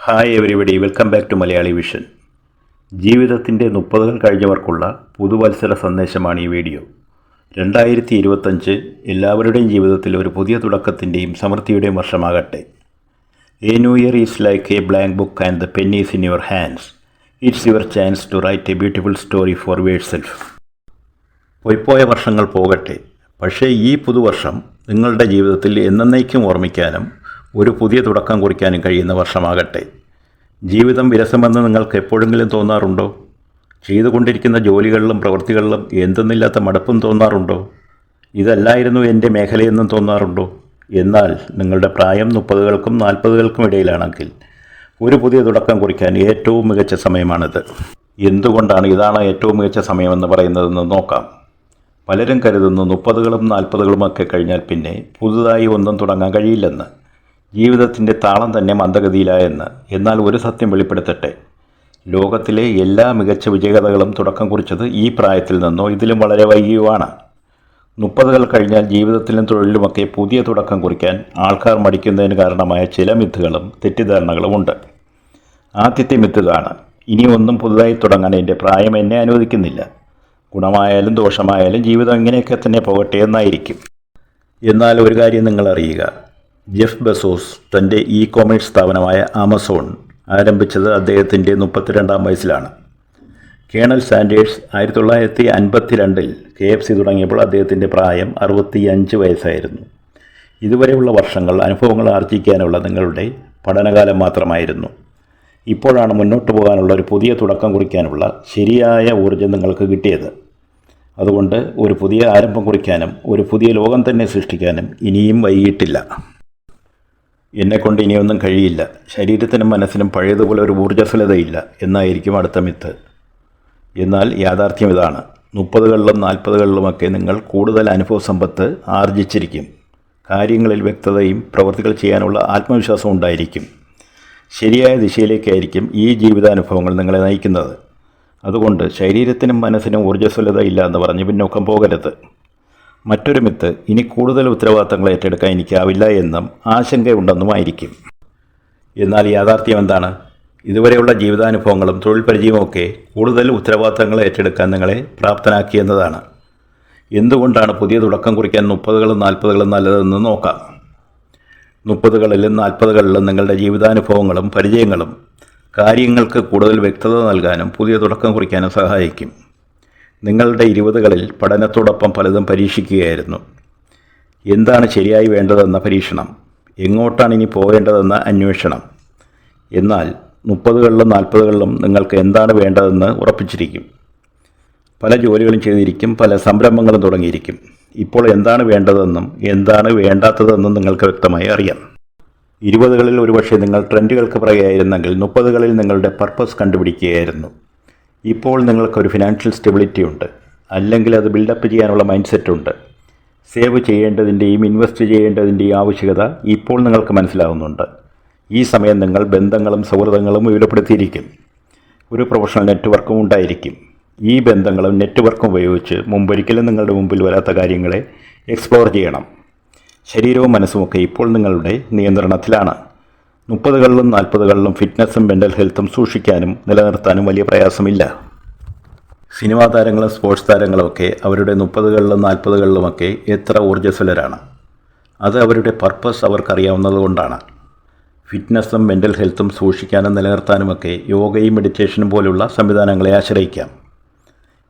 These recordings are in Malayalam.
Hi everybody, welcome back to Malayali vision. ജീവിതത്തിൻ്റെ 30 കഴിഞ്ഞവർക്കുള്ള പുതുവത്സര സന്ദേശമാണ് ഈ വീഡിയോ. 2025 എല്ലാവരുടെയും ജീവിതത്തിൽ ഒരു പുതിയ തുടക്കത്തിൻ്റെയും സമൃദ്ധിയുടെയും വർഷമാകട്ടെ. A new year is like a blank book and the pen is in your hands. It's your chance to write a beautiful story for yourself. പൊയ്പോയ വർഷങ്ങൾ പോകട്ടെ, പക്ഷേ ഈ പുതുവർഷം നിങ്ങളുടെ ജീവിതത്തിൽ എന്നേക്കും ഓർമ്മിക്കാനും ഒരു പുതിയ തുടക്കം കുറിക്കാനും കഴിയുന്ന വർഷമാകട്ടെ. ജീവിതം വിരസമെന്ന് നിങ്ങൾക്ക് എപ്പോഴെങ്കിലും തോന്നാറുണ്ടോ? ചെയ്തുകൊണ്ടിരിക്കുന്ന ജോലികളിലും പ്രവൃത്തികളിലും എന്തെന്നില്ലാത്ത മടുപ്പും തോന്നാറുണ്ടോ? ഇതല്ലായിരുന്നു എൻ്റെ മേഖലയെന്നും തോന്നാറുണ്ടോ? എന്നാൽ നിങ്ങളുടെ പ്രായം 30കൾക്കും 40കൾക്കും ഇടയിലാണെങ്കിൽ ഒരു പുതിയ തുടക്കം കുറിക്കാൻ ഏറ്റവും മികച്ച സമയമാണിത്. എന്തുകൊണ്ടാണ് ഇതാണ് ഏറ്റവും മികച്ച സമയമെന്ന് പറയുന്നതെന്ന് നോക്കാം. പലരും കരുതുന്നു 30കളും 40കളുമൊക്കെ കഴിഞ്ഞാൽ പിന്നെ പുതുതായി ഒന്നും തുടങ്ങാൻ കഴിയില്ലെന്ന്, ജീവിതത്തിൻ്റെ താളം തന്നെ മന്ദഗതിയിലായെന്ന്. എന്നാൽ ഒരു സത്യം വെളിപ്പെടുത്തട്ടെ, ലോകത്തിലെ എല്ലാ മികച്ച വിജയകഥകളും തുടക്കം കുറിച്ചത് ഈ പ്രായത്തിൽ നിന്നോ ഇതിലും വളരെ വൈകിയുമാണ്. 30കൾ കഴിഞ്ഞാൽ ജീവിതത്തിലും തൊഴിലുമൊക്കെ പുതിയ തുടക്കം കുറിക്കാൻ ആൾക്കാർ മടിക്കുന്നതിന് കാരണമായ ചില മിത്തുകളും തെറ്റിദ്ധാരണകളും ഉണ്ട്. ആദ്യത്തെ മിത്ത് ഇതാണ്: ഇനി ഒന്നും പുതുതായി തുടങ്ങാൻ എൻ്റെ പ്രായം എന്നെ അനുവദിക്കുന്നില്ല. ഗുണമായാലും ദോഷമായാലും ജീവിതം ഇങ്ങനെയൊക്കെ തന്നെ പോകട്ടെ എന്നായിരിക്കും. എന്നാൽ ഒരു കാര്യം നിങ്ങൾ അറിയുക, ജെഫ് ബെസോസ് തൻ്റെ ഇ-കൊമേഴ്സ് സ്ഥാപനമായ ആമസോൺ ആരംഭിച്ചത് അദ്ദേഹത്തിൻ്റെ 32ാം വയസ്സിലാണ്. കേണൽ സാൻഡേഴ്സ് 1952 KFC തുടങ്ങിയപ്പോൾ അദ്ദേഹത്തിൻ്റെ പ്രായം 65 വയസ്സായിരുന്നു. ഇതുവരെയുള്ള വർഷങ്ങൾ അനുഭവങ്ങൾ ആർജിക്കാനുള്ള നിങ്ങളുടെ പഠനകാലം മാത്രമായിരുന്നു. ഇപ്പോഴാണ് മുന്നോട്ട് പോകാനുള്ള ഒരു പുതിയ തുടക്കം കുറിക്കാനുള്ള ശരിയായ ഊർജ്ജം നിങ്ങൾക്ക് കിട്ടിയത്. അതുകൊണ്ട് ഒരു പുതിയ ആരംഭം കുറിക്കാനും ഒരു പുതിയ ലോകം തന്നെ സൃഷ്ടിക്കാനും ഇനിയും വൈകിട്ടില്ല. എന്നെക്കൊണ്ട് ഇനിയൊന്നും കഴിയില്ല, ശരീരത്തിനും മനസ്സിനും പഴയതുപോലെ ഒരു ഊർജ്ജസ്വലതയില്ല എന്നായിരിക്കും അടുത്ത മിത്ത്. എന്നാൽ യാഥാർത്ഥ്യം ഇതാണ്: 30കളിലും 40കളിലുമൊക്കെ നിങ്ങൾ കൂടുതൽ അനുഭവ സമ്പത്ത് ആർജിച്ചിരിക്കും. കാര്യങ്ങളിൽ വ്യക്തതയും പ്രവൃത്തികൾ ചെയ്യാനുള്ള ആത്മവിശ്വാസം ഉണ്ടായിരിക്കും. ശരിയായ ദിശയിലേക്കായിരിക്കും ഈ ജീവിതാനുഭവങ്ങൾ നിങ്ങളെ നയിക്കുന്നത്. അതുകൊണ്ട് ശരീരത്തിനും മനസ്സിനും ഊർജ്ജസ്വലത ഇല്ല എന്ന് പറഞ്ഞ് പിന്നോക്കം പോകരുത്. മറ്റൊരു മിത്ത് ഇനി കൂടുതൽ ഉത്തരവാദിത്തങ്ങൾ ഏറ്റെടുക്കാൻ എനിക്കാവില്ല എന്നും ആശങ്കയുണ്ടെന്നുമായിരിക്കും. എന്നാൽ യാഥാർത്ഥ്യം എന്താണ്? ഇതുവരെയുള്ള ജീവിതാനുഭവങ്ങളും തൊഴിൽ പരിചയവുമൊക്കെ കൂടുതൽ ഉത്തരവാദിത്തങ്ങൾ ഏറ്റെടുക്കാൻ നിങ്ങളെ പ്രാപ്തനാക്കിയെന്നതാണ്. എന്തുകൊണ്ടാണ് പുതിയ തുടക്കം കുറിക്കാൻ 30കളും 40കളും നല്ലതെന്ന് നോക്കാം. 30കളിലും 40കളിലും നിങ്ങളുടെ ജീവിതാനുഭവങ്ങളും പരിചയങ്ങളും കാര്യങ്ങൾക്ക് കൂടുതൽ വ്യക്തത നൽകാനും പുതിയ തുടക്കം കുറിക്കാനും സഹായിക്കും. നിങ്ങളുടെ 20കളിൽ പഠനത്തോടൊപ്പം പലതും പരീക്ഷിക്കുകയായിരുന്നു. എന്താണ് ശരിയായി വേണ്ടതെന്ന പരീക്ഷണം, എങ്ങോട്ടാണ് ഇനി പോകേണ്ടതെന്ന അന്വേഷണം. എന്നാൽ 30കളിലും 40കളിലും നിങ്ങൾക്ക് എന്താണ് വേണ്ടതെന്ന് ഉറപ്പിച്ചിരിക്കും. പല ജോലികളും ചെയ്തിരിക്കും, പല സംരംഭങ്ങളും തുടങ്ങിയിരിക്കും. ഇപ്പോൾ എന്താണ് വേണ്ടതെന്നും എന്താണ് വേണ്ടാത്തതെന്നും നിങ്ങൾക്ക് വ്യക്തമായി അറിയാം. 20കളിൽ ഒരുപക്ഷെ നിങ്ങൾ ട്രെൻഡുകൾക്ക് പറയുകയായിരുന്നെങ്കിൽ 30കളിൽ നിങ്ങളുടെ പർപ്പസ് കണ്ടുപിടിക്കുകയായിരുന്നു. ഇപ്പോൾ നിങ്ങൾക്കൊരു ഫിനാൻഷ്യൽ സ്റ്റെബിലിറ്റി ഉണ്ട്, അല്ലെങ്കിൽ അത് ബിൽഡപ്പ് ചെയ്യാനുള്ള മൈൻഡ് സെറ്റ് ഉണ്ട്. സേവ് ചെയ്യേണ്ടതിൻ്റെയും ഇൻവെസ്റ്റ് ചെയ്യേണ്ടതിൻ്റെയും ആവശ്യകത ഇപ്പോൾ നിങ്ങൾക്ക് മനസ്സിലാവുന്നുണ്ട്. ഈ സമയം നിങ്ങൾ ബന്ധങ്ങളും സൗഹൃദങ്ങളും വിപുലപ്പെടുത്തിയിരിക്കും. ഒരു പ്രൊഫഷണൽ നെറ്റ്വർക്കും ഉണ്ടായിരിക്കും. ഈ ബന്ധങ്ങളും നെറ്റ്വർക്കും ഉപയോഗിച്ച് മുമ്പൊരിക്കലും നിങ്ങളുടെ മുമ്പിൽ വരാത്ത കാര്യങ്ങളെ എക്സ്പ്ലോർ ചെയ്യണം. ശരീരവും മനസ്സുമൊക്കെ ഇപ്പോൾ നിങ്ങളുടെ നിയന്ത്രണത്തിലാണ്. 30കളിലും 40കളിലും ഫിറ്റ്നസ്സും മെൻ്റൽ ഹെൽത്തും സൂക്ഷിക്കാനും നിലനിർത്താനും വലിയ പ്രയാസമില്ല. സിനിമാ താരങ്ങളും സ്പോർട്സ് താരങ്ങളുമൊക്കെ അവരുടെ 30കളിലും 40കളിലുമൊക്കെ എത്ര ഊർജ്ജസ്വലരാണ്. അത് അവരുടെ പർപ്പസ് അവർക്കറിയാവുന്നതുകൊണ്ടാണ്. ഫിറ്റ്നസ്സും മെൻ്റൽ ഹെൽത്തും സൂക്ഷിക്കാനും നിലനിർത്താനുമൊക്കെ യോഗയും മെഡിറ്റേഷനും പോലുള്ള സംവിധാനങ്ങളെ ആശ്രയിക്കാം.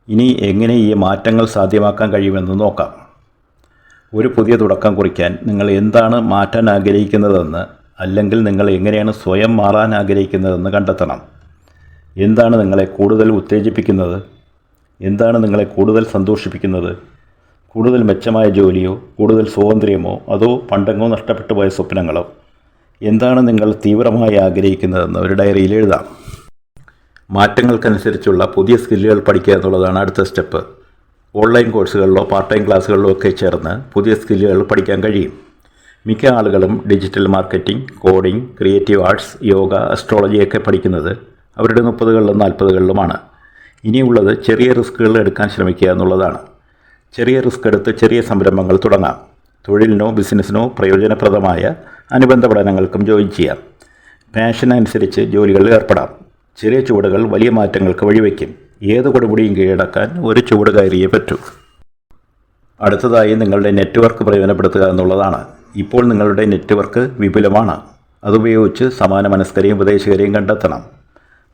ഇനി എങ്ങനെ ഈ മാറ്റങ്ങൾ സാധ്യമാക്കാൻ കഴിയുമെന്ന് നോക്കാം. ഒരു പുതിയ തുടക്കം കുറിക്കാൻ നിങ്ങൾ എന്താണ് മാറ്റാൻ ആഗ്രഹിക്കുന്നതെന്ന്, അല്ലെങ്കിൽ നിങ്ങൾ എങ്ങനെയാണ് സ്വയം മാറാൻ ആഗ്രഹിക്കുന്നതെന്ന് കണ്ടെത്തണം. എന്താണ് നിങ്ങളെ കൂടുതൽ ഉത്തേജിപ്പിക്കുന്നത്? എന്താണ് നിങ്ങളെ കൂടുതൽ സന്തോഷിപ്പിക്കുന്നത്? കൂടുതൽ മെച്ചമായ ജോലിയോ, കൂടുതൽ സ്വാതന്ത്ര്യമോ, അതോ പണ്ടെങ്ങോ നഷ്ടപ്പെട്ടു പോയ സ്വപ്നങ്ങളോ? എന്താണ് നിങ്ങൾ തീവ്രമായി ആഗ്രഹിക്കുന്നതെന്ന് ഒരു ഡയറിയിൽ എഴുതാം. മാറ്റങ്ങൾക്കനുസരിച്ചുള്ള പുതിയ സ്കില്ലുകൾ പഠിക്കുക എന്നുള്ളതാണ് അടുത്ത സ്റ്റെപ്പ്. ഓൺലൈൻ കോഴ്സുകളിലോ പാർട്ട് ടൈം ക്ലാസ്സുകളിലോ ഒക്കെ ചേർന്ന് പുതിയ സ്കില്ലുകൾ പഠിക്കാൻ കഴിയും. മിക്ക ആളുകളും digital marketing, coding, creative arts, yoga, അസ്ട്രോളജിയൊക്കെ പഠിക്കുന്നത് അവരുടെ 30കളിലും 40കളിലുമാണ്. ഇനിയുള്ളത് ചെറിയ റിസ്കുകൾ എടുക്കാൻ ശ്രമിക്കുക എന്നുള്ളതാണ്. ചെറിയ റിസ്ക് എടുത്ത് ചെറിയ സംരംഭങ്ങൾ തുടങ്ങാം. തൊഴിലിനോ ബിസിനസ്സിനോ പ്രയോജനപ്രദമായ അനുബന്ധ പഠനങ്ങൾക്കും ജോയിൻ ചെയ്യാം. പാഷനനുസരിച്ച് ജോലികളിൽ ഏർപ്പെടാം. ചെറിയ ചുവടുകൾ വലിയ മാറ്റങ്ങൾക്ക് വഴിവെക്കും. ഏത് കൊടുമുടിയും കീഴടക്കാൻ ഒരു ചുവട് കയറിയേ പറ്റൂ. അടുത്തതായി നിങ്ങളുടെ നെറ്റ്വർക്ക് പ്രയോജനപ്പെടുത്തുക എന്നുള്ളതാണ്. ഇപ്പോൾ നിങ്ങളുടെ നെറ്റ്വർക്ക് വിപുലമാണ്. അതുപയോഗിച്ച് സമാന മനസ്കരെയും ഉപദേശകരെയും കണ്ടെത്തണം.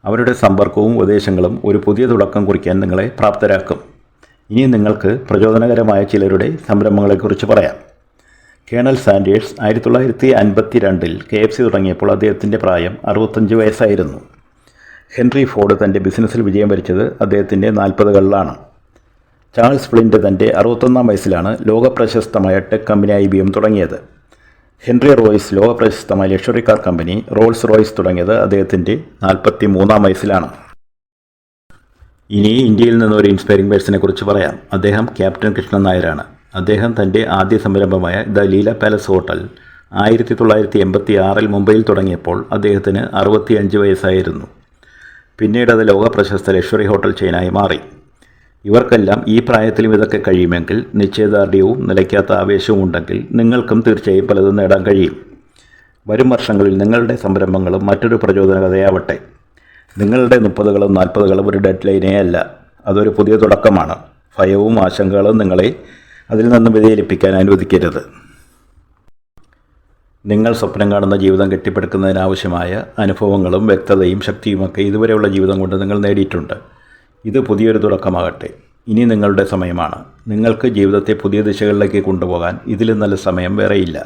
അവരുടെ സമ്പർക്കവും ഉപദേശങ്ങളും ഒരു പുതിയ തുടക്കം കുറിക്കാൻ നിങ്ങളെ പ്രാപ്തരാക്കും. ഇനി നിങ്ങൾക്ക് പ്രചോദനകരമായ ചിലരുടെ സംരംഭങ്ങളെക്കുറിച്ച് പറയാം. കേണൽ സാൻഡേഴ്സ് 1952 KFC തുടങ്ങിയപ്പോൾ അദ്ദേഹത്തിൻ്റെ പ്രായം 65 വയസ്സായിരുന്നു. ഹെൻറി ഫോർഡ് തൻ്റെ ബിസിനസ്സിൽ വിജയം വരിച്ചത് അദ്ദേഹത്തിൻ്റെ 40കളിലാണ്. ചാൾസ് ഫ്ലിൻറ്റ് തൻ്റെ 61ാം വയസ്സിലാണ് ലോകപ്രശസ്തമായ ടെക് കമ്പനി IBM തുടങ്ങിയത്. ഹെൻറി റോയ്സ് ലോകപ്രശസ്തമായ luxury car company Rolls Royce തുടങ്ങിയത് അദ്ദേഹത്തിൻ്റെ 43ാം വയസ്സിലാണ്. ഇനി ഇന്ത്യയിൽ നിന്ന് ഒരു ഇൻസ്പയറിംഗ് പേഴ്സണെ കുറിച്ച് പറയാം. അദ്ദേഹം ക്യാപ്റ്റൻ കൃഷ്ണൻ നായരാണ്. അദ്ദേഹം തൻ്റെ ആദ്യ സംരംഭമായ ദ ലീല പാലസ് ഹോട്ടൽ 1986 മുംബൈയിൽ തുടങ്ങിയപ്പോൾ അദ്ദേഹത്തിന് 65 വയസ്സായിരുന്നു. പിന്നീട് അത് ലോകപ്രശസ്ത ലക്ഷറി ഹോട്ടൽ ചെയിനായി മാറി. ഇവർക്കെല്ലാം ഈ പ്രായത്തിലും ഇതൊക്കെ കഴിയുമെങ്കിൽ നിശ്ചയദാർഢ്യവും നിലയ്ക്കാത്ത ആവേശവും ഉണ്ടെങ്കിൽ നിങ്ങൾക്കും തീർച്ചയായും പലതും നേടാൻ കഴിയും. വരും വർഷങ്ങളിൽ നിങ്ങളുടെ സംരംഭങ്ങളും മറ്റൊരു പ്രചോദനകഥയാവട്ടെ. നിങ്ങളുടെ 30കളും 40കളും ഒരു ഡെഡ് ലൈനേ അല്ല, അതൊരു പുതിയ തുടക്കമാണ്. ഭയവും ആശങ്കകളും നിങ്ങളെ അതിൽ നിന്നും വ്യതിചലിപ്പിക്കാൻ അനുവദിക്കരുത്. നിങ്ങൾ സ്വപ്നം കാണുന്ന ജീവിതം കെട്ടിപ്പടുക്കുന്നതിനാവശ്യമായ അനുഭവങ്ങളും വ്യക്തതയും ശക്തിയുമൊക്കെ ഇതുവരെയുള്ള ജീവിതം കൊണ്ട് നിങ്ങൾ നേടിയിട്ടുണ്ട്. ഇത് പുതിയൊരു തുടക്കമാകട്ടെ. ഇനി നിങ്ങളുടെ സമയമാണ്. നിങ്ങൾക്ക് ജീവിതത്തെ പുതിയ ദിശകളിലേക്ക് കൊണ്ടുപോകാൻ ഇതിലും നല്ല സമയം വേറെയില്ല.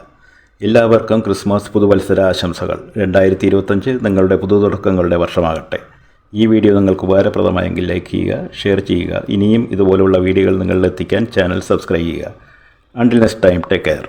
എല്ലാവർക്കും ക്രിസ്മസ് പുതുവത്സര ആശംസകൾ. 2025 നിങ്ങളുടെ പുതുതുടക്കങ്ങളുടെ വർഷമാകട്ടെ. ഈ വീഡിയോ നിങ്ങൾക്ക് ഉപകാരപ്രദമായെങ്കിൽ ലൈക്ക് ചെയ്യുക, ഷെയർ ചെയ്യുക. ഇനിയും ഇതുപോലുള്ള വീഡിയോകൾ നിങ്ങളിലെത്തിക്കാൻ ചാനൽ സബ്സ്ക്രൈബ് ചെയ്യുക. Until next time, take care.